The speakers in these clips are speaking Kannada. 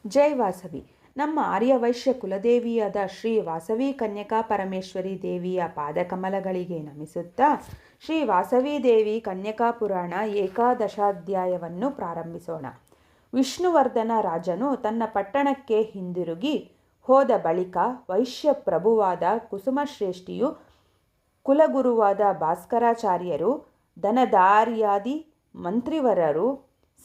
ಜೈ ವಾಸವಿ. ನಮ್ಮ ಆರ್ಯವೈಶ್ಯ ಕುಲದೇವಿಯಾದ ಶ್ರೀ ವಾಸವಿ ಕನ್ಯಕಾ ಪರಮೇಶ್ವರಿ ದೇವಿಯ ಪಾದಕಮಲಗಳಿಗೆ ನಮಿಸುತ್ತಾ ಶ್ರೀ ವಾಸವಿ ದೇವಿ ಕನ್ಯಕಾ ಪುರಾಣ ಏಕಾದಶಾಧ್ಯಾಯವನ್ನು ಪ್ರಾರಂಭಿಸೋಣ. ವಿಷ್ಣುವರ್ಧನ ರಾಜನು ತನ್ನ ಪಟ್ಟಣಕ್ಕೆ ಹಿಂದಿರುಗಿ ಹೋದ ಬಳಿಕ ವೈಶ್ಯ ಪ್ರಭುವಾದ ಕುಸುಮಶ್ರೇಷ್ಠಿಯು, ಕುಲಗುರುವಾದ ಭಾಸ್ಕರಾಚಾರ್ಯರು, ಧನಧಾರ್ಯಾದಿ ಮಂತ್ರಿವರರು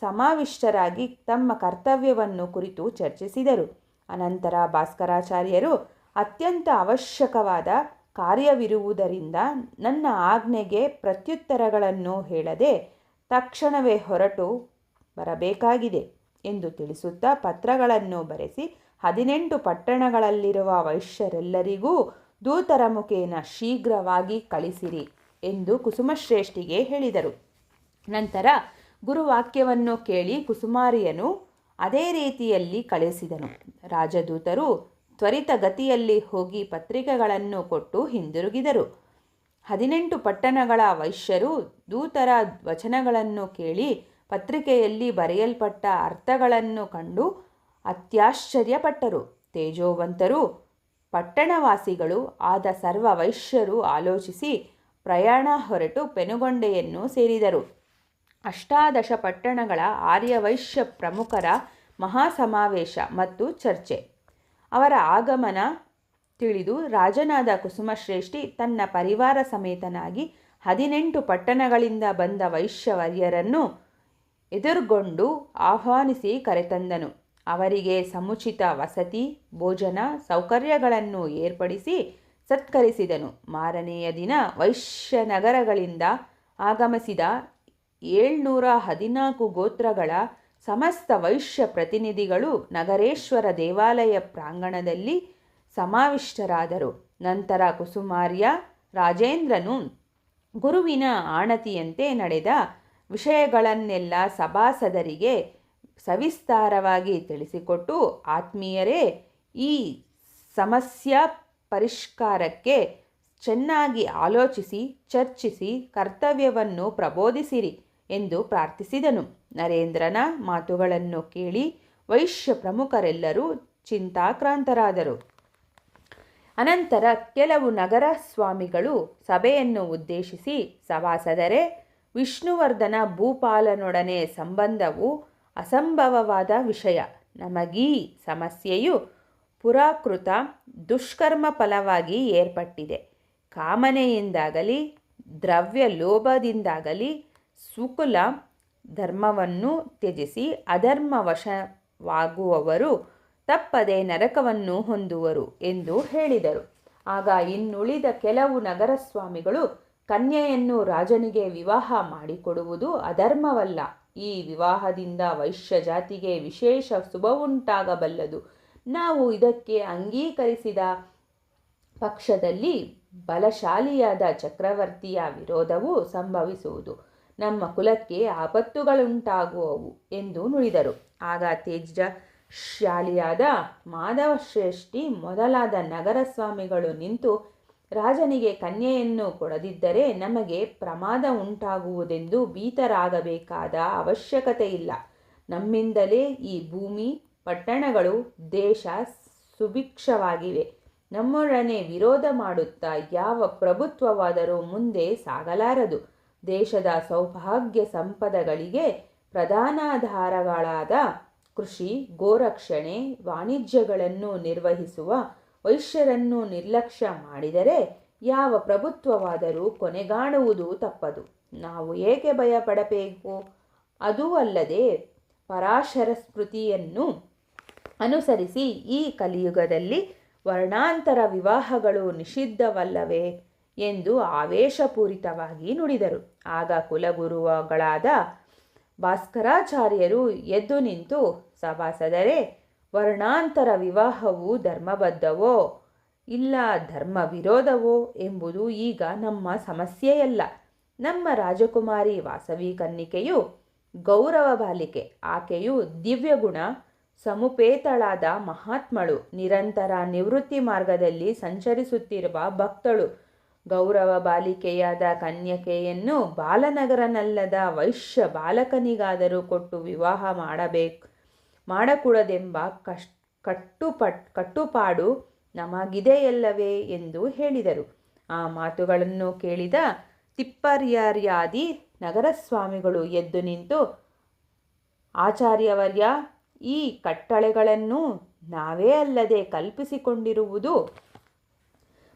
ಸಮಾವಿಷ್ಟರಾಗಿ ತಮ್ಮ ಕರ್ತವ್ಯವನ್ನು ಕುರಿತು ಚರ್ಚಿಸಿದರು. ಅನಂತರ ಭಾಸ್ಕರಾಚಾರ್ಯರು, ಅತ್ಯಂತ ಅವಶ್ಯಕವಾದ ಕಾರ್ಯವಿರುವುದರಿಂದ ನನ್ನ ಆಜ್ಞೆಗೆ ಪ್ರತ್ಯುತ್ತರಗಳನ್ನು ಹೇಳದೆ ತಕ್ಷಣವೇ ಹೊರಟು ಬರಬೇಕಾಗಿದೆ ಎಂದು ತಿಳಿಸುತ್ತಾ ಪತ್ರಗಳನ್ನು ಬರೆಸಿ 18 ಪಟ್ಟಣಗಳಲ್ಲಿರುವ ವೈಶ್ಯರೆಲ್ಲರಿಗೂ ದೂತರ ಮುಖೇನ ಶೀಘ್ರವಾಗಿ ಕಳಿಸಿರಿ ಎಂದು ಕುಸುಮಶ್ರೇಷ್ಠಿಗೆ ಹೇಳಿದರು. ನಂತರ ಗುರುವಾಕ್ಯವನ್ನು ಕೇಳಿ ಕುಸುಮಾರಿಯನು ಅದೇ ರೀತಿಯಲ್ಲಿ ಕಳಿಸಿದನು. ರಾಜದೂತರು ತ್ವರಿತಗತಿಯಲ್ಲಿ ಹೋಗಿ ಪತ್ರಿಕೆಗಳನ್ನು ಕೊಟ್ಟು ಹಿಂದಿರುಗಿದರು. 18 ಪಟ್ಟಣಗಳ ವೈಶ್ಯರು ದೂತರ ವಚನಗಳನ್ನು ಕೇಳಿ ಪತ್ರಿಕೆಯಲ್ಲಿ ಬರೆಯಲ್ಪಟ್ಟ ಅರ್ಥಗಳನ್ನು ಕಂಡು ಅತ್ಯಾಶ್ಚರ್ಯಪಟ್ಟರು. ತೇಜೋವಂತರು ಪಟ್ಟಣವಾಸಿಗಳು ಆದ ಸರ್ವ ವೈಶ್ಯರು ಆಲೋಚಿಸಿ ಪ್ರಯಾಣ ಹೊರಟು ಪೆನುಗೊಂಡೆಯನ್ನು ಸೇರಿದರು. 18 ಪಟ್ಟಣಗಳ ಆರ್ಯವೈಶ್ಯ ಪ್ರಮುಖರ ಮಹಾಸಮಾವೇಶ ಮತ್ತು ಚರ್ಚೆ. ಅವರ ಆಗಮನ ತಿಳಿದು ರಾಜನಾದ ಕುಸುಮಶ್ರೇಷ್ಠಿ ತನ್ನ ಪರಿವಾರ ಸಮೇತನಾಗಿ 18 ಪಟ್ಟಣಗಳಿಂದ ಬಂದ ವೈಶ್ಯವರ್ಯರನ್ನು ಎದುರುಗೊಂಡು ಆಹ್ವಾನಿಸಿ ಕರೆತಂದನು. ಅವರಿಗೆ ಸಮುಚಿತ ವಸತಿ ಭೋಜನ ಸೌಕರ್ಯಗಳನ್ನು ಏರ್ಪಡಿಸಿ ಸತ್ಕರಿಸಿದನು. ಮಾರನೆಯ ದಿನ ವೈಶ್ಯನಗರಗಳಿಂದ ಆಗಮಿಸಿದ 714 ಗೋತ್ರಗಳ ಸಮಸ್ತ ವೈಶ್ಯ ಪ್ರತಿನಿಧಿಗಳು ನಗರೇಶ್ವರ ದೇವಾಲಯ ಪ್ರಾಂಗಣದಲ್ಲಿ ಸಮಾವಿಷ್ಟರಾದರು. ನಂತರ ಕುಸುಮಾರ್ಯ ರಾಜೇಂದ್ರನು ಗುರುವಿನ ಆಣತಿಯಂತೆ ನಡೆದ ವಿಷಯಗಳನ್ನೆಲ್ಲ ಸಭಾಸದರಿಗೆ ಸವಿಸ್ತಾರವಾಗಿ ತಿಳಿಸಿಕೊಟ್ಟು, ಆತ್ಮೀಯರೇ, ಈ ಸಮಸ್ಯಾ ಪರಿಷ್ಕಾರಕ್ಕೆ ಚೆನ್ನಾಗಿ ಆಲೋಚಿಸಿ ಚರ್ಚಿಸಿ ಕರ್ತವ್ಯವನ್ನು ಪ್ರಬೋಧಿಸಿರಿ ಎಂದು ಪ್ರಾರ್ಥಿಸಿದನು. ನರೇಂದ್ರನ ಮಾತುಗಳನ್ನು ಕೇಳಿ ವೈಶ್ಯ ಪ್ರಮುಖರೆಲ್ಲರೂ ಚಿಂತಾಕ್ರಾಂತರಾದರು. ಅನಂತರ ಕೆಲವು ನಗರ ಸ್ವಾಮಿಗಳು ಸಭೆಯನ್ನು ಉದ್ದೇಶಿಸಿ, ಸಭಾಸದರೇ, ವಿಷ್ಣುವರ್ಧನ ಭೂಪಾಲನೊಡನೆ ಸಂಬಂಧವು ಅಸಂಭವವಾದ ವಿಷಯ. ನಮಗೀ ಸಮಸ್ಯೆಯು ಪುರಾಕೃತ ದುಷ್ಕರ್ಮ ಫಲವಾಗಿ ಏರ್ಪಟ್ಟಿದೆ. ಕಾಮನೆಯಿಂದಾಗಲಿ ದ್ರವ್ಯ ಲೋಭದಿಂದಾಗಲಿ ಸ್ವಕುಲ ಧರ್ಮವನ್ನು ತ್ಯಜಿಸಿ ಅಧರ್ಮವಶವಾಗುವವರು ತಪ್ಪದೆ ನರಕವನ್ನು ಹೊಂದುವರು ಎಂದು ಹೇಳಿದರು. ಆಗ ಇನ್ನುಳಿದ ಕೆಲವು ನಗರ ಸ್ವಾಮಿಗಳು, ಕನ್ಯೆಯನ್ನು ರಾಜನಿಗೆ ವಿವಾಹ ಮಾಡಿಕೊಡುವುದು ಅಧರ್ಮವಲ್ಲ. ಈ ವಿವಾಹದಿಂದ ವೈಶ್ಯ ಜಾತಿಗೆ ವಿಶೇಷ ಶುಭವುಂಟಾಗಬಲ್ಲದು. ನಾವು ಇದಕ್ಕೆ ಅಂಗೀಕರಿಸಿದ ಪಕ್ಷದಲ್ಲಿ ಬಲಶಾಲಿಯಾದ ಚಕ್ರವರ್ತಿಯ ವಿರೋಧವು ಸಂಭವಿಸುವುದು. ನಮ್ಮ ಕುಲಕ್ಕೆ ಆಪತ್ತುಗಳುಂಟಾಗುವವು ಎಂದು ನುಡಿದರು. ಆಗ ತೇಜಶಾಲಿಯಾದ ಮಾಧವಶ್ರೇಷ್ಠಿ ಮೊದಲಾದ ನಗರ ಸ್ವಾಮಿಗಳು ನಿಂತು, ರಾಜನಿಗೆ ಕನ್ಯೆಯನ್ನು ಕೊಡದಿದ್ದರೆ ನಮಗೆ ಪ್ರಮಾದ ಉಂಟಾಗುವುದೆಂದು ಭೀತರಾಗಬೇಕಾದ ಅವಶ್ಯಕತೆ ಇಲ್ಲ. ನಮ್ಮಿಂದಲೇ ಈ ಭೂಮಿ ಪಟ್ಟಣಗಳು ದೇಶ ಸುಭಿಕ್ಷವಾಗಿವೆ. ನಮ್ಮೊಡನೆ ವಿರೋಧ ಮಾಡುತ್ತಾ ಯಾವ ಪ್ರಭುತ್ವವಾದರೂ ಮುಂದೆ ಸಾಗಲಾರದು. ದೇಶದ ಸೌಭಾಗ್ಯ ಸಂಪದಗಳಿಗೆ ಪ್ರಧಾನಾಧಾರಗಳಾದ ಕೃಷಿ ಗೋರಕ್ಷಣೆ ವಾಣಿಜ್ಯಗಳನ್ನು ನಿರ್ವಹಿಸುವ ವೈಶ್ಯರನ್ನು ನಿರ್ಲಕ್ಷ್ಯ ಮಾಡಿದರೆ ಯಾವ ಪ್ರಭುತ್ವವಾದರೂ ಕೊನೆಗಾಣುವುದು ತಪ್ಪದು. ನಾವು ಏಕೆ ಭಯಪಡಬೇಕು? ಅದೂ ಅಲ್ಲದೆ ಪರಾಶರ ಸ್ಮೃತಿಯನ್ನು ಅನುಸರಿಸಿ ಈ ಕಲಿಯುಗದಲ್ಲಿ ವರ್ಣಾಂತರ ವಿವಾಹಗಳು ನಿಷಿದ್ಧವಲ್ಲವೇ ಎಂದು ಆವೇಶಪೂರಿತವಾಗಿ ನುಡಿದರು. ಆಗ ಕುಲಗುರುಗಳಾದ ಭಾಸ್ಕರಾಚಾರ್ಯರು ಎದ್ದು ನಿಂತು, ಸಭಾಸದರೇ, ವರ್ಣಾಂತರ ವಿವಾಹವು ಧರ್ಮಬದ್ಧವೋ ಇಲ್ಲ ಧರ್ಮ ವಿರೋಧವೋ ಎಂಬುದು ಈಗ ನಮ್ಮ ಸಮಸ್ಯೆಯಲ್ಲ. ನಮ್ಮ ರಾಜಕುಮಾರಿ ವಾಸವಿ ಕನ್ನಿಕೆಯು ಗೌರವ ಬಾಲಿಕೆ. ಆಕೆಯು ದಿವ್ಯಗುಣ ಸಮುಪೇತಳಾದ ಮಹಾತ್ಮಳು. ನಿರಂತರ ನಿವೃತ್ತಿ ಮಾರ್ಗದಲ್ಲಿ ಸಂಚರಿಸುತ್ತಿರುವ ಭಕ್ತಳು. ಗೌರವ ಬಾಲಿಕೆಯಾದ ಕನ್ಯಕೆಯನ್ನು ಬಾಲನಗರನಲ್ಲದ ವೈಶ್ಯ ಬಾಲಕನಿಗಾದರೂ ಕೊಟ್ಟು ವಿವಾಹ ಮಾಡಕೂಡದೆಂಬ ಕಟ್ಟುಪಾಡು ನಮಗಿದೆಯಲ್ಲವೇ ಎಂದು ಹೇಳಿದರು. ಆ ಮಾತುಗಳನ್ನು ಕೇಳಿದ ತಿಪ್ಪರ್ಯಾರ್ಯಾದಿ ನಗರಸ್ವಾಮಿಗಳು ಎದ್ದು ನಿಂತು, ಆಚಾರ್ಯವರ್ಯ, ಈ ಕಟ್ಟಳೆಗಳನ್ನು ನಾವೇ ಅಲ್ಲದೆ ಕಲ್ಪಿಸಿಕೊಂಡಿರುವುದು.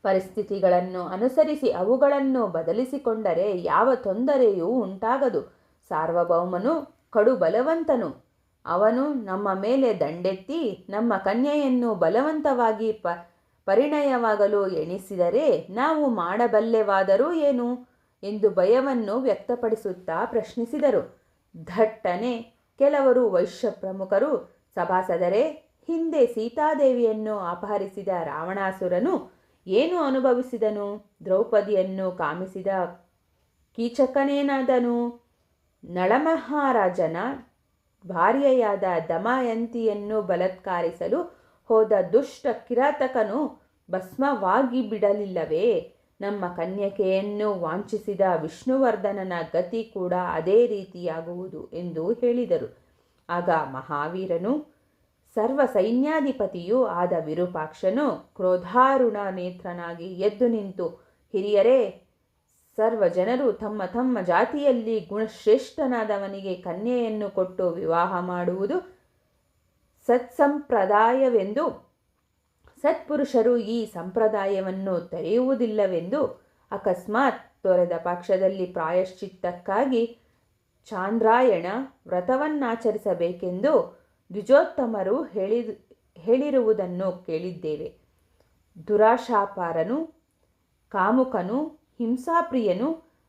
ಪರಿಸ್ಥಿತಿಗಳನ್ನು ಅನುಸರಿಸಿ ಅವುಗಳನ್ನು ಬದಲಿಸಿಕೊಂಡರೆ ಯಾವ ತೊಂದರೆಯೂ ಉಂಟಾಗದು. ಸಾರ್ವಭೌಮನು ಕಡು ಬಲವಂತನು. ಅವನು ನಮ್ಮ ಮೇಲೆ ದಂಡೆತ್ತಿ ನಮ್ಮ ಕನ್ಯೆಯನ್ನು ಬಲವಂತವಾಗಿ ಪರಿಣಯವಾಗಲು ಎಣಿಸಿದರೆ ನಾವು ಮಾಡಬಲ್ಲೆವಾದರೂ ಏನು ಎಂದು ಭಯವನ್ನು ವ್ಯಕ್ತಪಡಿಸುತ್ತಾ ಪ್ರಶ್ನಿಸಿದರು. ದಟ್ಟನೆ ಕೆಲವರು ವೈಶ್ಯ ಪ್ರಮುಖರು, ಸಭಾಸದರೇ, ಹಿಂದೆ ಸೀತಾದೇವಿಯನ್ನು ಅಪಹರಿಸಿದ ರಾವಣಾಸುರನು ಏನು ಅನುಭವಿಸಿದನು? ದ್ರೌಪದಿಯನ್ನು ಕಾಮಿಸಿದ ಕೀಚಕನೇನಾದನು? ನಳಮಹಾರಾಜನ ಭಾರ್ಯೆಯಾದ ದಮಯಂತಿಯನ್ನು ಬಲಾತ್ಕಾರಿಸಲು ಹೋದ ದುಷ್ಟ ಕಿರಾತಕನು ಭಸ್ಮವಾಗಿ ಬಿಡಲಿಲ್ಲವೇ? ನಮ್ಮ ಕನ್ಯಕೆಯನ್ನು ವಾಂಛಿಸಿದ ವಿಷ್ಣುವರ್ಧನನ ಗತಿ ಕೂಡ ಅದೇ ರೀತಿಯಾಗುವುದು ಎಂದು ಹೇಳಿದರು. ಆಗ ಮಹಾವೀರನು, ಸರ್ವ ಸೈನ್ಯಾಧಿಪತಿಯೂ ಆದ ವಿರೂಪಾಕ್ಷನು ಕ್ರೋಧಾರುಣ ನೇತ್ರನಾಗಿ ಎದ್ದು ನಿಂತು, ಹಿರಿಯರೇ, ಸರ್ವ ಜನರು ತಮ್ಮ ತಮ್ಮ ಜಾತಿಯಲ್ಲಿ ಗುಣಶ್ರೇಷ್ಠನಾದವನಿಗೆ ಕನ್ಯೆಯನ್ನು ಕೊಟ್ಟು ವಿವಾಹ ಮಾಡುವುದು ಸತ್ಸಂಪ್ರದಾಯವೆಂದು, ಸತ್ಪುರುಷರು ಈ ಸಂಪ್ರದಾಯವನ್ನು ತೊರೆಯುವುದಿಲ್ಲವೆಂದು, ಅಕಸ್ಮಾತ್ ತೊರೆದ ಪಕ್ಷದಲ್ಲಿ ಪ್ರಾಯಶ್ಚಿತ್ತಕ್ಕಾಗಿ ಚಾಂದ್ರಾಯಣ ವ್ರತವನ್ನಾಚರಿಸಬೇಕೆಂದು ದ್ವಿಜೋತ್ತಮರು ಹೇಳಿರುವುದನ್ನು ಕೇಳಿದ್ದೇವೆ. ದುರಾಶಾಪಾರನು, ಕಾಮುಕನು, ಹಿಂಸಾಪ್ರಿಯನು,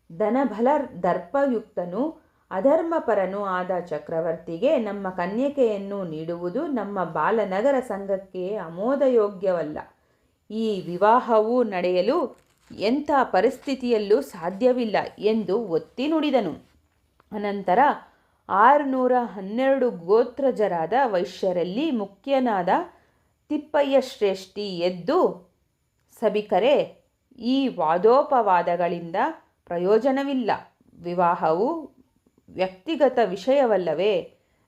ಧನಬಲ ದರ್ಪಯುಕ್ತನು, ಅಧರ್ಮಪರನೂ ಆದ ಚಕ್ರವರ್ತಿಗೆ ನಮ್ಮ ಕನ್ಯಕೆಯನ್ನು ನೀಡುವುದು ನಮ್ಮ ಬಾಲನಗರ ಸಂಘಕ್ಕೆ ಆಮೋದಯೋಗ್ಯವಲ್ಲ. ಈ ವಿವಾಹವು ನಡೆಯಲು ಎಂಥ ಪರಿಸ್ಥಿತಿಯಲ್ಲೂ ಸಾಧ್ಯವಿಲ್ಲ ಎಂದು ಒತ್ತಿ ನುಡಿದನು. ಅನಂತರ 612 ಗೋತ್ರಜರಾದ ವೈಶ್ಯರಲ್ಲಿ ಮುಖ್ಯನಾದ ತಿಪ್ಪಯ್ಯಶ್ರೇಷ್ಠಿ ಎದ್ದು, ಸಭಿಕರೇ, ಈ ವಾದೋಪವಾದಗಳಿಂದ ಪ್ರಯೋಜನವಿಲ್ಲ. ವಿವಾಹವು ವ್ಯಕ್ತಿಗತ ವಿಷಯವಲ್ಲವೇ?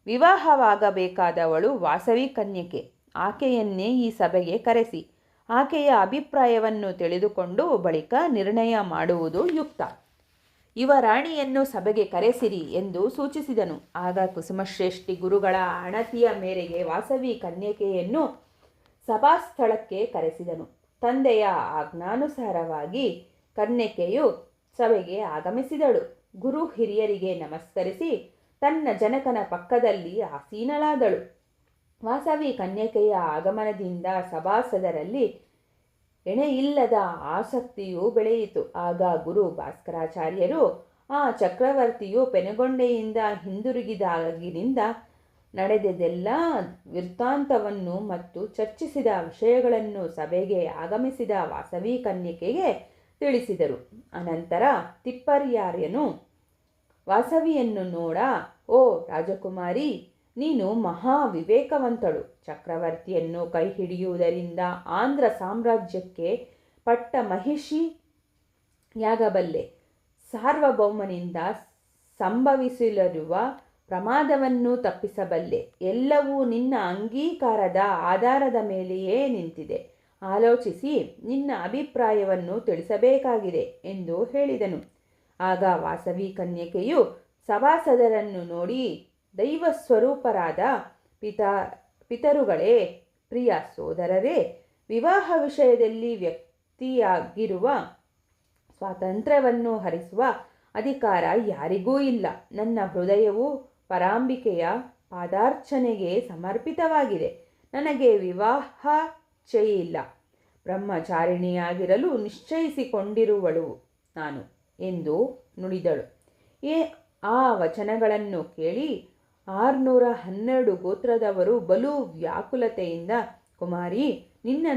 ವಿವಾಹವಾಗಬೇಕಾದವಳು ವಾಸವಿ ಕನ್ಯಕೆ. ಆಕೆಯನ್ನೇ ಈ ಸಭೆಗೆ ಕರೆಸಿ ಆಕೆಯ ಅಭಿಪ್ರಾಯವನ್ನು ತಿಳಿದುಕೊಂಡು ಬಳಿಕ ನಿರ್ಣಯ ಮಾಡುವುದು ಯುಕ್ತ. ಯುವರಾಣಿಯನ್ನು ಸಭೆಗೆ ಕರೆಸಿರಿ ಎಂದು ಸೂಚಿಸಿದನು. ಆಗ ಕುಸುಮಶ್ರೇಷ್ಠಿ ಗುರುಗಳ ಅಣತಿಯ ಮೇರೆಗೆ ವಾಸವಿ ಕನ್ಯಕೆಯನ್ನು ಸಭಾಸ್ಥಳಕ್ಕೆ ಕರೆಸಿದನು. ತಂದೆಯ ಆಜ್ಞಾನುಸಾರವಾಗಿ ಕನ್ಯಕೆಯು ಸಭೆಗೆ ಆಗಮಿಸಿದಳು. ಗುರು ಹಿರಿಯರಿಗೆ ನಮಸ್ಕರಿಸಿ ತನ್ನ ಜನಕನ ಪಕ್ಕದಲ್ಲಿ ಆಸೀನಳಾದಳು. ವಾಸವಿ ಕನ್ಯಕೆಯ ಆಗಮನದಿಂದ ಸಭಾಸದರಲ್ಲಿ ಎಣೆಯಿಲ್ಲದ ಆಸಕ್ತಿಯು ಬೆಳೆಯಿತು. ಆಗ ಗುರು ಭಾಸ್ಕರಾಚಾರ್ಯರು ಆ ಚಕ್ರವರ್ತಿಯು ಪೆನುಗೊಂಡೆಯಿಂದ ಹಿಂದಿರುಗಿದಾಗಿನಿಂದ ನಡೆದೆಲ್ಲ ವೃತ್ತಾಂತವನ್ನು ಮತ್ತು ಚರ್ಚಿಸಿದ ವಿಷಯಗಳನ್ನು ಸಭೆಗೆ ಆಗಮಿಸಿದ ವಾಸವಿ ಕನ್ಯಕೆಗೆ ತಿಳಿಸಿದರು. ಅನಂತರ ತಿಪ್ಪರ್ಯಾರ್ಯನು ವಾಸವಿಯನ್ನು ನೋಡ, ಓ ರಾಜಕುಮಾರಿ, ನೀನು ಮಹಾ ವಿವೇಕವಂತಳು. ಚಕ್ರವರ್ತಿಯನ್ನು ಕೈ ಹಿಡಿಯುವುದರಿಂದ ಆಂಧ್ರ ಸಾಮ್ರಾಜ್ಯಕ್ಕೆ ಪಟ್ಟ ಮಹಿಷಿಯಾಗಬಲ್ಲೆ. ಸಾರ್ವಭೌಮನಿಂದ ಸಂಭವಿಸಲಿರುವ ಪ್ರಮಾದವನ್ನು ತಪ್ಪಿಸಬಲ್ಲೆ. ಎಲ್ಲವೂ ನಿನ್ನ ಅಂಗೀಕಾರದ ಆಧಾರದ ಮೇಲೆಯೇ ನಿಂತಿದೆ. ಆಲೋಚಿಸಿ ನಿನ್ನ ಅಭಿಪ್ರಾಯವನ್ನು ತಿಳಿಸಬೇಕಾಗಿದೆ ಎಂದು ಹೇಳಿದನು. ಆಗ ವಾಸವಿ ಕನ್ಯಕೆಯು ಸಭಾಸದರನ್ನು ನೋಡಿ, ದೈವಸ್ವರೂಪರಾದ ಪಿತರುಗಳೇ, ಪ್ರಿಯ ಸೋದರರೇ, ವಿವಾಹ ವಿಷಯದಲ್ಲಿ ವ್ಯಕ್ತಿಯಾಗಿರುವ ಸ್ವಾತಂತ್ರ್ಯವನ್ನು ಹರಿಸುವ ಅಧಿಕಾರ ಯಾರಿಗೂ ಇಲ್ಲ. ನನ್ನ ಹೃದಯವು ಪರಾಂಬಿಕೆಯ ಪಾದಾರ್ಚನೆಗೆ ಸಮರ್ಪಿತವಾಗಿದೆ. ನನಗೆ ವಿವಾಹಚೆಯಿಲ್ಲ. ಬ್ರಹ್ಮಚಾರಿಣಿಯಾಗಿರಲು ನಿಶ್ಚಯಿಸಿಕೊಂಡಿರುವಳು ನಾನು ಎಂದು ನುಡಿದಳು. ಆ ವಚನಗಳನ್ನು ಕೇಳಿ 612 ಗೋತ್ರದವರು ಬಲು ವ್ಯಾಕುಲತೆಯಿಂದ, ಕುಮಾರಿ, ನಿನ್ನ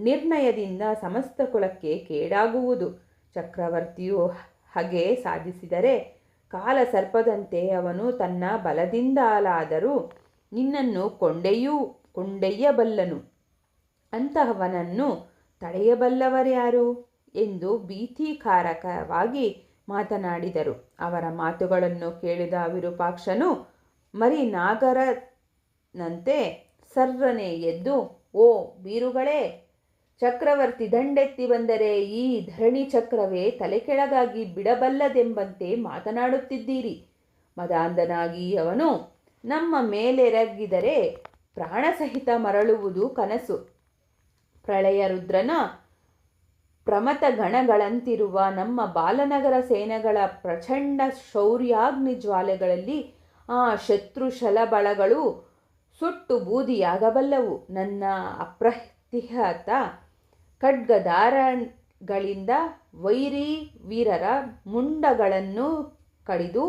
ನಿರ್ಣಯದಿಂದ ಸಮಸ್ತ ಕುಲಕ್ಕೆ ಕೇಡಾಗುವುದು. ಚಕ್ರವರ್ತಿಯು ಹಾಗೆ ಸಾಧಿಸಿದರೆ ಕಾಲ ಸರ್ಪದಂತೆ ಅವನು ತನ್ನ ಬಲದಿಂದಲಾದರೂ ನಿನ್ನನ್ನು ಕೊಂಡೊಯ್ಯಬಲ್ಲನು. ಅಂತಹವನನ್ನು ತಡೆಯಬಲ್ಲವರ್ಯಾರು ಎಂದು ಭೀತಿಕಾರಕವಾಗಿ ಮಾತನಾಡಿದರು. ಅವರ ಮಾತುಗಳನ್ನು ಕೇಳಿದ ವಿರೂಪಾಕ್ಷನು ನಂತೆ ಸರ್ರನೆ ಎದ್ದು, ಓ ಬೀರುಗಳೇ, ಚಕ್ರವರ್ತಿ ದಂಡೆತ್ತಿ ಬಂದರೆ ಈ ಧರಣಿ ಚಕ್ರವೇ ತಲೆ ಕೆಳಗಾಗಿ ಬಿಡಬಲ್ಲದೆಂಬಂತೆ ಮಾತನಾಡುತ್ತಿದ್ದೀರಿ. ಮದಾಂಧನಾಗಿ ಅವನು ನಮ್ಮ ಮೇಲೆರಗಿದರೆ ಪ್ರಾಣಸಹಿತ ಮರಳುವುದು ಕನಸು. ಪ್ರಳಯ ರುದ್ರನ ಪ್ರಮಥ ಗಣಗಳಂತಿರುವ ನಮ್ಮ ಬಾಲನಗರ ಸೇನೆಗಳ ಪ್ರಚಂಡ ಶೌರ್ಯಾಗ್ನಿ ಜ್ವಾಲೆಗಳಲ್ಲಿ ಆ ಶತ್ರು ಶಲಬಳಗಳು ಸುಟ್ಟು ಬೂದಿಯಾಗಬಲ್ಲವು. ನನ್ನ ಅಪ್ರತಿಹತ ಖಡ್ಗದಾರಗಳಿಂದ ವೈರಿ ವೀರರ ಮುಂಡಗಳನ್ನು ಕಡಿದು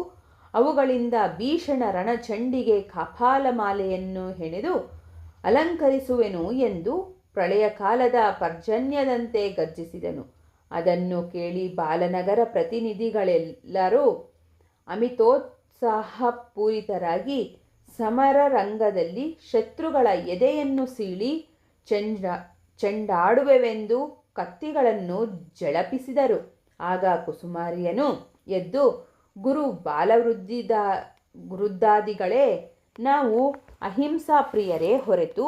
ಅವುಗಳಿಂದ ಭೀಷಣ ರಣಚಂಡಿಗೆ ಕಪಾಲಮಾಲೆಯನ್ನು ಹೆಣೆದು ಅಲಂಕರಿಸುವೆನು ಎಂದು ಪ್ರಳಯ ಕಾಲದ ಪರ್ಜನ್ಯದಂತೆ ಗರ್ಜಿಸಿದನು. ಅದನ್ನು ಕೇಳಿ ಬಾಲನಗರ ಪ್ರತಿನಿಧಿಗಳೆಲ್ಲರೂ ಅಮಿತೋತ್ಸಾಹಪೂರಿತರಾಗಿ ಸಮರರಂಗದಲ್ಲಿ ಶತ್ರುಗಳ ಎದೆಯನ್ನು ಸೀಳಿ ಚೆಂಡಾಡುವೆವೆಂದು ಕತ್ತಿಗಳನ್ನು ಝಳಪಿಸಿದರು. ಆಗ ಕುಸುಮಾರ್ಯನು ಎದ್ದು, ಗುರು ಬಾಲವೃದ್ಧಾದಿಗಳೇ, ನಾವು ಅಹಿಂಸಾಪ್ರಿಯರೇ ಹೊರತು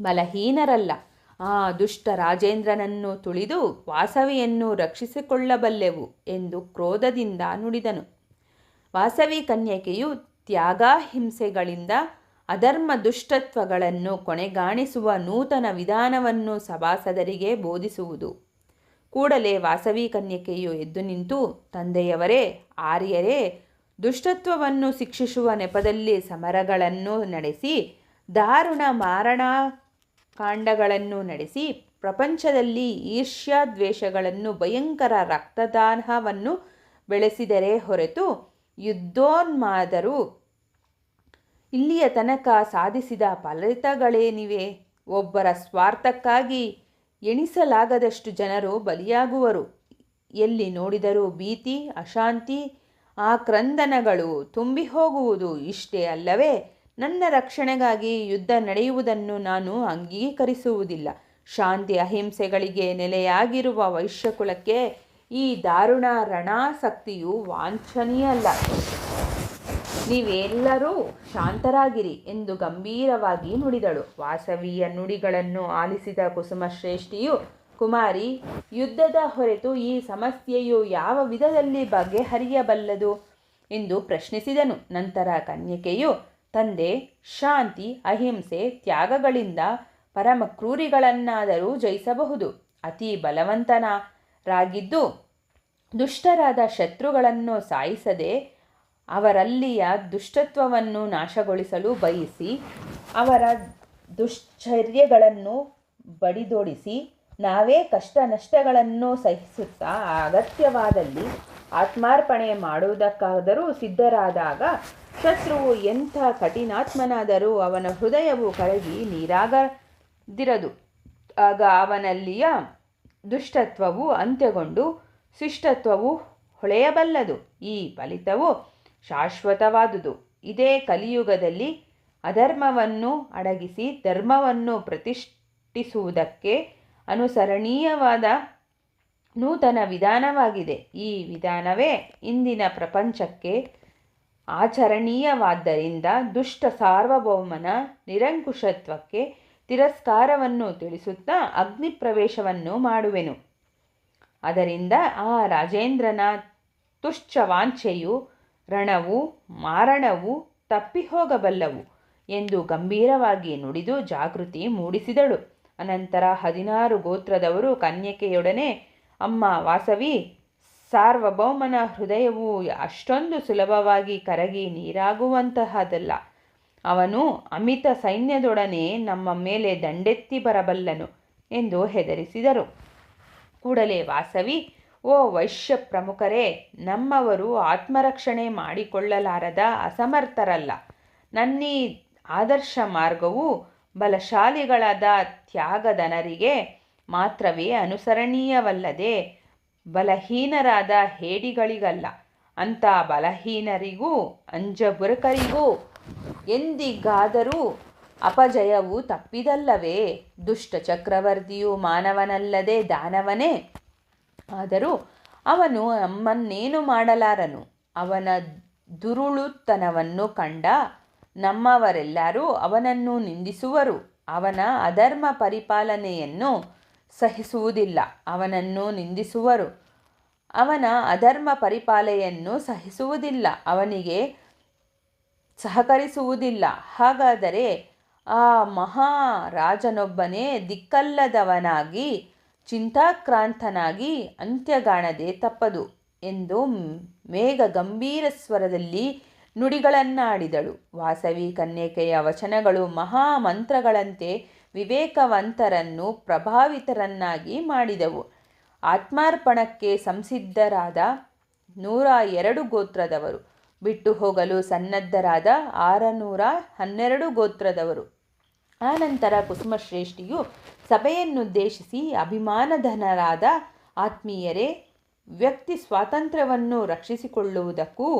ಬಲಹೀನರಲ್ಲ. ಆ ದುಷ್ಟ ರಾಜೇಂದ್ರನನ್ನು ತುಳಿದು ವಾಸವಿಯನ್ನು ರಕ್ಷಿಸಿಕೊಳ್ಳಬಲ್ಲೆವು ಎಂದು ಕ್ರೋಧದಿಂದ ನುಡಿದನು. ವಾಸವಿ ಕನ್ಯಕೆಯು ತ್ಯಾಗಾಹಿಂಸೆಗಳಿಂದ ಅಧರ್ಮ ದುಷ್ಟತ್ವಗಳನ್ನು ಕೊನೆಗಾಣಿಸುವ ನೂತನ ವಿಧಾನವನ್ನು ಸಭಾಸದರಿಗೆ ಬೋಧಿಸುವುದು. ಕೂಡಲೇ ವಾಸವಿ ಕನ್ಯಕೆಯು ಎದ್ದು ನಿಂತು, ತಂದೆಯವರೇ, ಆರ್ಯರೇ, ದುಷ್ಟತ್ವವನ್ನು ಶಿಕ್ಷಿಸುವ ನೆಪದಲ್ಲಿ ಸಮರಗಳನ್ನು ನಡೆಸಿ ದಾರುಣ ಮಾರಣಕಾಂಡಗಳನ್ನು ನಡೆಸಿ ಪ್ರಪಂಚದಲ್ಲಿ ಈರ್ಷ್ಯಾದ್ವೇಷಗಳನ್ನು ಭಯಂಕರ ರಕ್ತದಾಹವನ್ನು ಬೆಳೆಸಿದರೆ ಹೊರತು ಯುದ್ಧೋನ್ಮಾದರು ಇಲ್ಲಿಯ ತನಕ ಸಾಧಿಸಿದ ಫಲಿತಗಳೇನಿವೆ? ಒಬ್ಬರ ಸ್ವಾರ್ಥಕ್ಕಾಗಿ ಎಣಿಸಲಾಗದಷ್ಟು ಜನರು ಬಲಿಯಾಗುವರು. ಎಲ್ಲಿ ನೋಡಿದರೂ ಭೀತಿ, ಅಶಾಂತಿ, ಆಕ್ರಂದನಗಳು ತುಂಬಿ ಹೋಗುವುದು. ಇಷ್ಟೇ ಅಲ್ಲವೇ? ನನ್ನ ರಕ್ಷಣೆಗಾಗಿ ಯುದ್ಧ ನಡೆಯುವುದನ್ನು ನಾನು ಅಂಗೀಕರಿಸುವುದಿಲ್ಲ. ಶಾಂತಿ ಅಹಿಂಸೆಗಳಿಗೆ ನೆಲೆಯಾಗಿರುವ ವೈಶ್ಯಕುಲಕ್ಕೆ ಈ ದಾರುಣ ರಣಾಸಕ್ತಿಯು ವಾಂಛನೀಯಲ್ಲ. ನೀವೆಲ್ಲರೂ ಶಾಂತರಾಗಿರಿ ಎಂದು ಗಂಭೀರವಾಗಿ ನುಡಿದಳು. ವಾಸವಿಯ ನುಡಿಗಳನ್ನು ಆಲಿಸಿದ ಕುಸುಮಶ್ರೇಷ್ಠಿಯು, ಕುಮಾರಿ, ಯುದ್ಧದ ಹೊರತು ಈ ಸಮಸ್ಯೆಯು ಯಾವ ವಿಧದಲ್ಲಿ ಬಗೆಹರಿಯಬಲ್ಲದು ಎಂದು ಪ್ರಶ್ನಿಸಿದನು. ನಂತರ ಕನ್ಯಕೆಯು, ತಂದೆ, ಶಾಂತಿ, ಅಹಿಂಸೆ, ತ್ಯಾಗಗಳಿಂದ ಪರಮ ಕ್ರೂರಿಗಳನ್ನಾದರೂ ಜಯಿಸಬಹುದು. ಅತಿ ಬಲವಂತರಾಗಿದ್ದು ದುಷ್ಟರಾದ ಶತ್ರುಗಳನ್ನು ಸಾಯಿಸದೆ ಅವರಲ್ಲಿಯ ದುಷ್ಟತ್ವವನ್ನು ನಾಶಗೊಳಿಸಲು ಬಯಸಿ ಅವರ ದುಶ್ಚರ್ಯಗಳನ್ನು ಬಡಿದೊಡಿಸಿ ನಾವೇ ಕಷ್ಟ ನಷ್ಟಗಳನ್ನು ಸಹಿಸುತ್ತಾ ಅಗತ್ಯವಾದಲ್ಲಿ ಆತ್ಮಾರ್ಪಣೆ ಮಾಡುವುದಕ್ಕಾದರೂ ಸಿದ್ಧರಾದಾಗ ಶತ್ರುವು ಎಂಥ ಕಠಿಣಾತ್ಮನಾದರೂ ಅವನ ಹೃದಯವು ಕರಗಿ ನೀರಾಗದಿರದು. ಆಗ ಅವನಲ್ಲಿಯ ದುಷ್ಟತ್ವವು ಅಂತ್ಯಗೊಂಡು ಶಿಷ್ಟತ್ವವು ಹೊಳೆಯಬಲ್ಲದು. ಈ ಫಲಿತವು ಶಾಶ್ವತವಾದುದು. ಇದೇ ಕಲಿಯುಗದಲ್ಲಿ ಅಧರ್ಮವನ್ನು ಅಡಗಿಸಿ ಧರ್ಮವನ್ನು ಪ್ರತಿಷ್ಠಿಸುವುದಕ್ಕೆ ಅನುಸರಣೀಯವಾದ ನೂತನ ವಿಧಾನವಾಗಿದೆ. ಈ ವಿಧಾನವೇ ಇಂದಿನ ಪ್ರಪಂಚಕ್ಕೆ ಆಚರಣೀಯವಾದ್ದರಿಂದ ದುಷ್ಟ ಸಾರ್ವಭೌಮನ ನಿರಂಕುಶತ್ವಕ್ಕೆ ತಿರಸ್ಕಾರವನ್ನು ತಿಳಿಸುತ್ತಾ ಅಗ್ನಿ ಪ್ರವೇಶವನ್ನು ಮಾಡುವೆನು. ಅದರಿಂದ ಆ ರಾಜೇಂದ್ರನ ತುಚ್ಛವಾಂಛೆಯು ರಣವು ಮಾರಣವು ತಪ್ಪಿ ಹೋಗಬಲ್ಲವು ಎಂದು ಗಂಭೀರವಾಗಿ ನುಡಿದು ಜಾಗೃತಿ ಮೂಡಿಸಿದಳು. ಅನಂತರ 16 ಗೋತ್ರದವರು ಕನ್ಯಕೆಯೊಡನೆ, ಅಮ್ಮ ವಾಸವಿ, ಸಾರ್ವಭೌಮನ ಹೃದಯವು ಅಷ್ಟೊಂದು ಸುಲಭವಾಗಿ ಕರಗಿ ನೀರಾಗುವಂತಹದಲ್ಲ. ಅವನು ಅಮಿತ ಸೈನ್ಯದೊಡನೆ ನಮ್ಮ ಮೇಲೆ ದಂಡೆತ್ತಿ ಬರಬಲ್ಲನು ಎಂದು ಹೆದರಿಸಿದರು. ಕೂಡಲೇ ವಾಸವಿ, ಓ ವೈಶ್ಯ ಪ್ರಮುಖರೇ, ನಮ್ಮವರು ಆತ್ಮರಕ್ಷಣೆ ಮಾಡಿಕೊಳ್ಳಲಾರದ ಅಸಮರ್ಥರಲ್ಲ. ನನ್ನೀ ಆದರ್ಶ ಮಾರ್ಗವು ಬಲಶಾಲಿಗಳಾದ ತ್ಯಾಗಧನರಿಗೆ ಮಾತ್ರವೇ ಅನುಸರಣೀಯವಲ್ಲದೆ ಬಲಹೀನರಾದ ಹೇಡಿಗಳಿಗಲ್ಲ. ಅಂಥ ಬಲಹೀನರಿಗೂ ಅಂಜಬುರುಕರಿಗೂ ಎಂದಿಗಾದರೂ ಅಪಜಯವು ತಪ್ಪಿದಲ್ಲವೇ? ದುಷ್ಟ ಚಕ್ರವರ್ತಿಯು ಮಾನವನಲ್ಲದೆ ದಾನವನೇ. ಆದರೂ ಅವನು ನಮ್ಮನ್ನೇನು ಮಾಡಲಾರನು. ಅವನ ದುರುಳುತನವನ್ನು ಕಂಡ ನಮ್ಮವರೆಲ್ಲರೂ ಅವನನ್ನು ನಿಂದಿಸುವರು. ಅವನ ಅಧರ್ಮ ಪರಿಪಾಲನೆಯನ್ನು ಸಹಿಸುವುದಿಲ್ಲ. ಅವನನ್ನು ನಿಂದಿಸುವರು. ಅವನ ಅಧರ್ಮ ಪರಿಪಾಲನೆಯನ್ನು ಸಹಿಸುವುದಿಲ್ಲ. ಅವನಿಗೆ ಸಹಕರಿಸುವುದಿಲ್ಲ. ಹಾಗಾದರೆ ಆ ಮಹಾರಾಜನೊಬ್ಬನೇ ದಿಕ್ಕಲ್ಲದವನಾಗಿ ಚಿಂತಾಕ್ರಾಂತನಾಗಿ ಅಂತ್ಯಗಾಣದೆ ತಪ್ಪದು ಎಂದು ಮೇಘ ಗಂಭೀರ ಸ್ವರದಲ್ಲಿ ನುಡಿಗಳನ್ನಾಡಿದಳು. ವಾಸವಿ ಕನ್ಯಕೆಯ ವಚನಗಳು ಮಹಾಮಂತ್ರಗಳಂತೆ ವಿವೇಕವಂತರನ್ನು ಪ್ರಭಾವಿತರನ್ನಾಗಿ ಮಾಡಿದವು. ಆತ್ಮಾರ್ಪಣಕ್ಕೆ ಸಂಸಿದ್ಧರಾದ 102 ಗೋತ್ರದವರು, ಬಿಟ್ಟು ಹೋಗಲು ಸನ್ನದ್ಧರಾದ 612 ಗೋತ್ರದವರು. ಆನಂತರ ಕುಸುಮಶ್ರೇಷ್ಠಿಯು ಸಭೆಯನ್ನುದ್ದೇಶಿಸಿ, ಅಭಿಮಾನಧನರಾದ ಆತ್ಮೀಯರೇ, ವ್ಯಕ್ತಿ ಸ್ವಾತಂತ್ರ್ಯವನ್ನು ರಕ್ಷಿಸಿಕೊಳ್ಳುವುದಕ್ಕೂ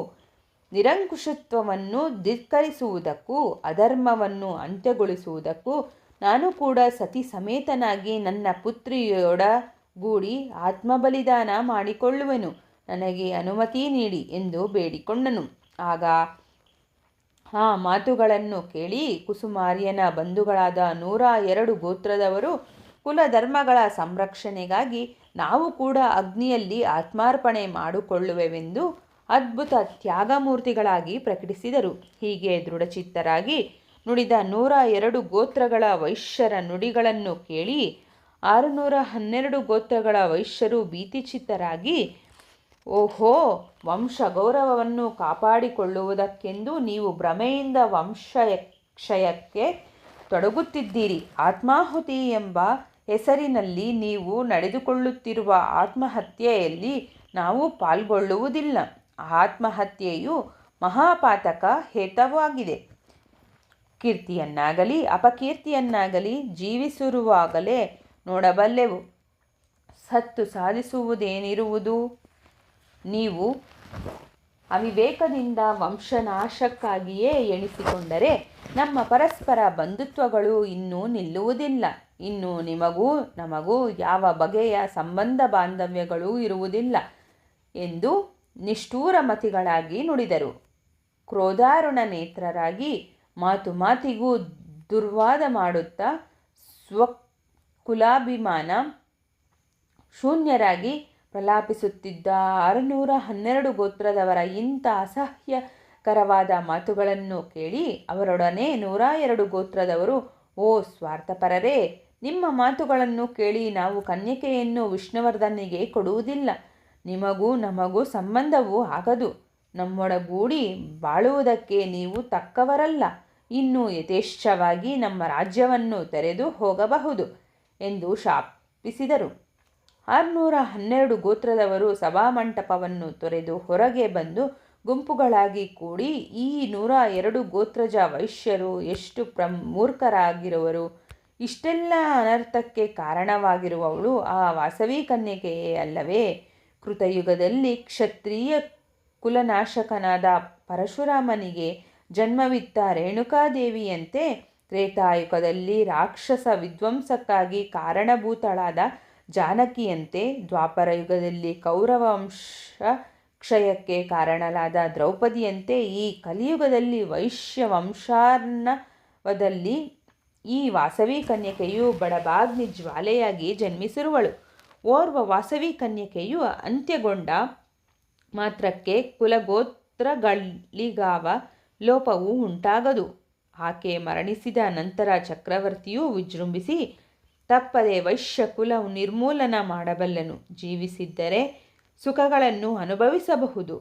ನಿರಂಕುಶತ್ವವನ್ನು ಧಿಕ್ಕರಿಸುವುದಕ್ಕೂ ಅಧರ್ಮವನ್ನು ಅಂತ್ಯಗೊಳಿಸುವುದಕ್ಕೂ ನಾನು ಕೂಡ ಸತಿ ಸಮೇತನಾಗಿ ನನ್ನ ಪುತ್ರಿಯೊಡಗೂಡಿ ಆತ್ಮಬಲಿದಾನ ಮಾಡಿಕೊಳ್ಳುವೆನು. ನನಗೆ ಅನುಮತಿ ನೀಡಿ ಎಂದು ಬೇಡಿಕೊಂಡನು. ಆಗ ಆ ಮಾತುಗಳನ್ನು ಕೇಳಿ ಕುಸುಮಾರ್ಯನ ಬಂಧುಗಳಾದ 102 ಗೋತ್ರದವರು ಕುಲಧರ್ಮಗಳ ಸಂರಕ್ಷಣೆಗಾಗಿ ನಾವು ಕೂಡ ಅಗ್ನಿಯಲ್ಲಿ ಆತ್ಮಾರ್ಪಣೆ ಮಾಡಿಕೊಳ್ಳುವೆವೆಂದು ಅದ್ಭುತ ತ್ಯಾಗಮೂರ್ತಿಗಳಾಗಿ ಪ್ರಕಟಿಸಿದರು. ಹೀಗೆ ದೃಢಚಿತ್ತರಾಗಿ ನುಡಿದ 102 ಗೋತ್ರಗಳ ವೈಶ್ಯರ ನುಡಿಗಳನ್ನು ಕೇಳಿ 612 ಗೋತ್ರಗಳ ವೈಶ್ಯರು ಭೀತಿಚಿತ್ತರಾಗಿ, ಓಹೋ, ವಂಶ ಗೌರವವನ್ನು ಕಾಪಾಡಿಕೊಳ್ಳುವುದಕ್ಕೆಂದು ನೀವು ಭ್ರಮೆಯಿಂದ ವಂಶಕ್ಷಯಕ್ಕೆ ತೊಡಗುತ್ತಿದ್ದೀರಿ. ಆತ್ಮಾಹುತಿ ಎಂಬ ಹೆಸರಿನಲ್ಲಿ ನೀವು ನಡೆದುಕೊಳ್ಳುತ್ತಿರುವ ಆತ್ಮಹತ್ಯೆಯಲ್ಲಿ ನಾವು ಪಾಲ್ಗೊಳ್ಳುವುದಿಲ್ಲ. ಆತ್ಮಹತ್ಯೆಯು ಮಹಾಪಾತಕ ಹೇತವಾಗಿದೆ. ಕೀರ್ತಿಯನ್ನಾಗಲಿ ಅಪಕೀರ್ತಿಯನ್ನಾಗಲಿ ಜೀವಿಸಿರುವಾಗಲೇ ನೋಡಬಲ್ಲೆವು. ಸತ್ತು ಸಾಧಿಸುವುದೇನಿರುವುದು? ನೀವು ಅವಿವೇಕದಿಂದ ವಂಶನಾಶಕ್ಕಾಗಿಯೇ ಎಣಿಸಿಕೊಂಡರೆ ನಮ್ಮ ಪರಸ್ಪರ ಬಂಧುತ್ವಗಳು ಇನ್ನೂ ನಿಲ್ಲುವುದಿಲ್ಲ. ಇನ್ನು ನಿಮಗೂ ನಮಗೂ ಯಾವ ಬಗೆಯ ಸಂಬಂಧ ಬಾಂಧವ್ಯಗಳೂ ಇರುವುದಿಲ್ಲ ಎಂದು ನಿಷ್ಠೂರಮತಿಗಳಾಗಿ ನುಡಿದರು. ಕ್ರೋಧಾರುಣ ನೇತ್ರರಾಗಿ ಮಾತು ಮಾತಿಗೂ ದುರ್ವಾದ ಮಾಡುತ್ತಾ ಸ್ವಕುಲಾಭಿಮಾನ ಶೂನ್ಯರಾಗಿ ಪ್ರಲಾಪಿಸುತ್ತಿದ್ದ 612 ಗೋತ್ರದವರ ಇಂಥ ಅಸಹ್ಯಕರವಾದ ಮಾತುಗಳನ್ನು ಕೇಳಿ ಅವರೊಡನೆ 102 ಗೋತ್ರದವರು, ಓ ಸ್ವಾರ್ಥಪರರೇ, ನಿಮ್ಮ ಮಾತುಗಳನ್ನು ಕೇಳಿ ನಾವು ಕನ್ಯಕೆಯನ್ನು ವಿಷ್ಣುವರ್ಧನಿಗೆ ಕೊಡುವುದಿಲ್ಲ. ನಿಮಗೂ ನಮಗೂ ಸಂಬಂಧವೂ ಆಗದು. ನಮ್ಮೊಡಗೂಡಿ ಬಾಳುವುದಕ್ಕೆ ನೀವು ತಕ್ಕವರಲ್ಲ. ಇನ್ನು ಯಥೇಚ್ಛವಾಗಿ ನಮ್ಮ ರಾಜ್ಯವನ್ನು ತೆರೆದು ಹೋಗಬಹುದು ಎಂದು ಶಾಪಿಸಿದರು. 612 ಗೋತ್ರದವರು ಸಭಾಮಂಟಪವನ್ನು ತೊರೆದು ಹೊರಗೆ ಬಂದು ಗುಂಪುಗಳಾಗಿ ಕೂಡಿ, ಈ 102 ಗೋತ್ರಜ ವೈಶ್ಯರು ಎಷ್ಟು ಮೂರ್ಖರಾಗಿರುವರು! ಇಷ್ಟೆಲ್ಲ ಅನರ್ಥಕ್ಕೆ ಕಾರಣವಾಗಿರುವವಳು ಆ ವಾಸವಿ ಕನ್ಯಕೆಯೇ ಅಲ್ಲವೇ? ಕೃತಯುಗದಲ್ಲಿ ಕ್ಷತ್ರಿಯ ಕುಲನಾಶಕನಾದ ಪರಶುರಾಮನಿಗೆ ಜನ್ಮವಿತ್ತ ರೇಣುಕಾದೇವಿಯಂತೆ, ತ್ರೇತಾಯುಗದಲ್ಲಿ ರಾಕ್ಷಸ ವಿಧ್ವಂಸಕ್ಕಾಗಿ ಕಾರಣಭೂತಳಾದ ಜಾನಕಿಯಂತೆ, ದ್ವಾಪರಯುಗದಲ್ಲಿ ಕೌರವ ವಂಶಕ್ಷಯಕ್ಕೆ ಕಾರಣಲಾದ ದ್ರೌಪದಿಯಂತೆ, ಈ ಕಲಿಯುಗದಲ್ಲಿ ವೈಶ್ಯ ವಂಶಾರ್ಣವದಲ್ಲಿ ಈ ವಾಸವಿ ಕನ್ಯಕೆಯು ಬಡಬಾಗ್ನಿ ಜ್ವಾಲೆಯಾಗಿ ಜನ್ಮಿಸಿರುವಳು. ಓರ್ವ ವಾಸವಿ ಕನ್ಯಕೆಯು ಅಂತ್ಯಗೊಂಡ ಮಾತ್ರಕ್ಕೆ ಕುಲಗೋತ್ರಗಳಿಗಾವ ಲೋಪವು ಉಂಟಾಗದು. ಆಕೆ ಮರಣಿಸಿದ ನಂತರ ಚಕ್ರವರ್ತಿಯು ವಿಜೃಂಭಿಸಿ ತಪ್ಪದೆ ವೈಶ್ಯ ಕುಲ ನಿರ್ಮೂಲನ ಮಾಡಬಲ್ಲನು. ಜೀವಿಸಿದ್ದರೆ ಸುಖಗಳನ್ನು ಅನುಭವಿಸಬಹುದು.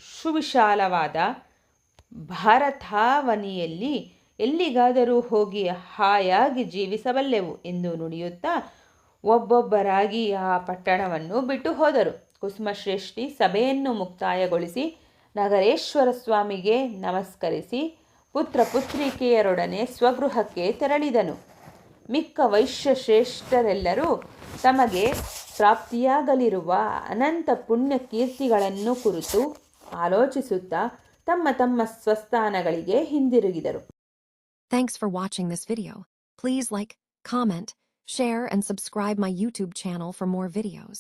ಸುವಿಶಾಲವಾದ ಭಾರತಾವನಿಯಲ್ಲಿ ಎಲ್ಲಿಗಾದರೂ ಹೋಗಿ ಹಾಯಾಗಿ ಜೀವಿಸಬಲ್ಲೆವು ಎಂದು ನುಡಿಯುತ್ತಾ ಒಬ್ಬೊಬ್ಬರಾಗಿ ಆ ಪಟ್ಟಣವನ್ನು ಬಿಟ್ಟು ಹೋದರು. ಕುಸುಮಶ್ರೇಷ್ಠಿ ಸಭೆಯನ್ನು ಮುಕ್ತಾಯಗೊಳಿಸಿ ನಗರೇಶ್ವರ ಸ್ವಾಮಿಗೆ ನಮಸ್ಕರಿಸಿ ಪುತ್ರ ಪುತ್ರಿಕೆಯರೊಡನೆ ಸ್ವಗೃಹಕ್ಕೆ ತೆರಳಿದನು. ಮಿಕ್ಕ ವೈಶ್ಯ ಶ್ರೇಷ್ಠರೆಲ್ಲರೂ ತಮಗೆ ಪ್ರಾಪ್ತಿಯಾಗಲಿರುವ ಅನಂತ ಪುಣ್ಯ ಕೀರ್ತಿಗಳನ್ನು ಕುರಿತು ಆಲೋಚಿಸುತ್ತಾ ತಮ್ಮ ತಮ್ಮ ಸ್ವಸ್ಥಾನಗಳಿಗೆ ಹಿಂದಿರುಗಿದರು. Thanks for watching this video. Please like, comment, share and subscribe my YouTube channel for more videos.